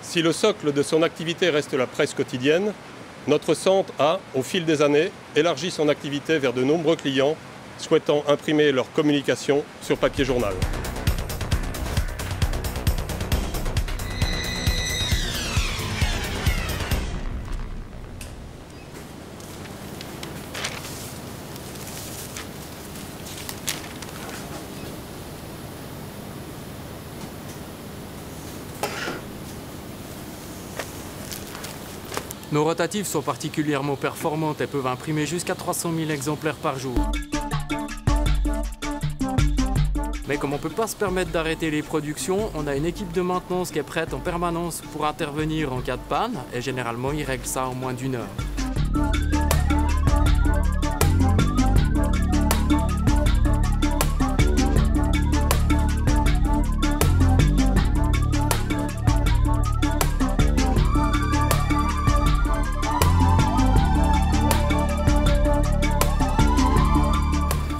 Si le socle de son activité reste la presse quotidienne, notre centre a, au fil des années, élargi son activité vers de nombreux clients souhaitant imprimer leur communication sur papier journal. Nos rotatives sont particulièrement performantes et peuvent imprimer jusqu'à 300 000 exemplaires par jour. Mais comme on ne peut pas se permettre d'arrêter les productions, on a une équipe de maintenance qui est prête en permanence pour intervenir en cas de panne et généralement ils règlent ça en moins d'1 heure.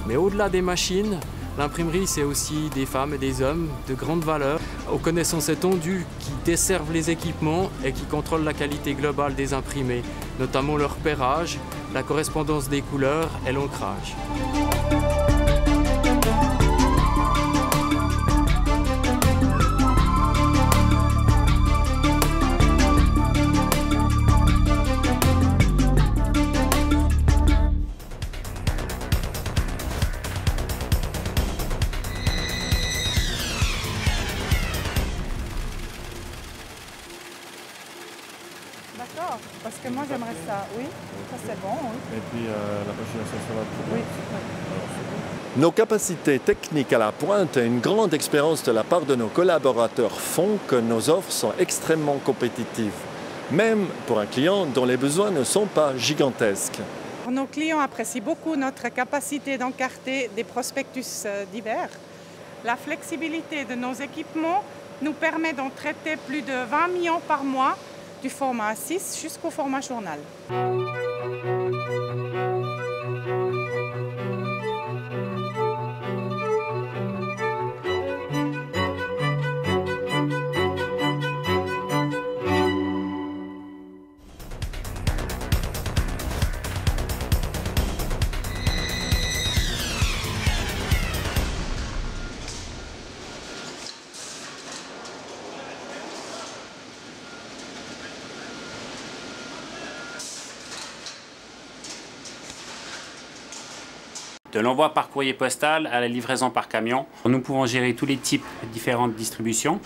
Mais au-delà des machines, l'imprimerie, c'est aussi des femmes et des hommes de grande valeur, aux connaissances étendues, qui desservent les équipements et qui contrôlent la qualité globale des imprimés, notamment leur repérage, la correspondance des couleurs et l'ancrage. D'accord, parce que moi j'aimerais ça, oui, ça c'est bon, oui. Et puis la pagination sur la poudre. Oui. Nos capacités techniques à la pointe et une grande expérience de la part de nos collaborateurs font que nos offres sont extrêmement compétitives, même pour un client dont les besoins ne sont pas gigantesques. Nos clients apprécient beaucoup notre capacité d'encarter des prospectus divers. La flexibilité de nos équipements nous permet d'en traiter plus de 20 millions par mois, du format A6 jusqu'au format journal. De l'envoi par courrier postal à la livraison par camion, nous pouvons gérer tous les types différentes distributions.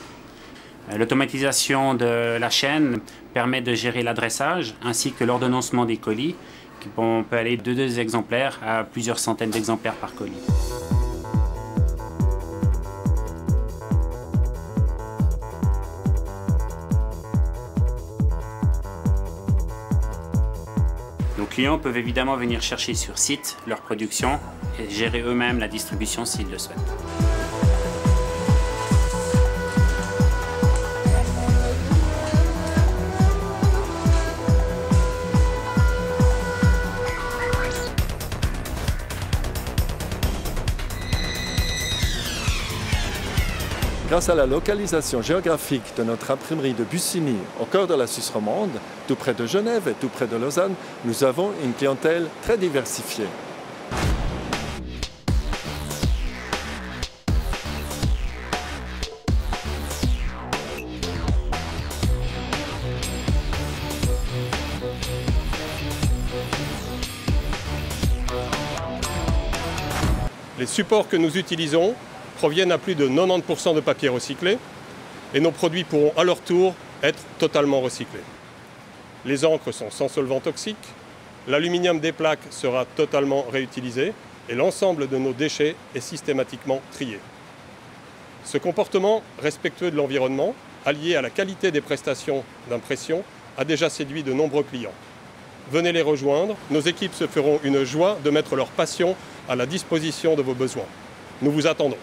L'automatisation de la chaîne permet de gérer l'adressage ainsi que l'ordonnancement des colis. On peut aller de 2 exemplaires à plusieurs centaines d'exemplaires par colis. Nos clients peuvent évidemment venir chercher sur site leur production et gérer eux-mêmes la distribution s'ils le souhaitent. Grâce à la localisation géographique de notre imprimerie de Bussigny, au cœur de la Suisse romande, tout près de Genève et tout près de Lausanne, nous avons une clientèle très diversifiée. Les supports que nous utilisons proviennent à plus de 90% de papier recyclé et nos produits pourront à leur tour être totalement recyclés. Les encres sont sans solvant toxique, l'aluminium des plaques sera totalement réutilisé et l'ensemble de nos déchets est systématiquement trié. Ce comportement respectueux de l'environnement, allié à la qualité des prestations d'impression, a déjà séduit de nombreux clients. Venez les rejoindre, nos équipes se feront une joie de mettre leur passion à la disposition de vos besoins. Nous vous attendons.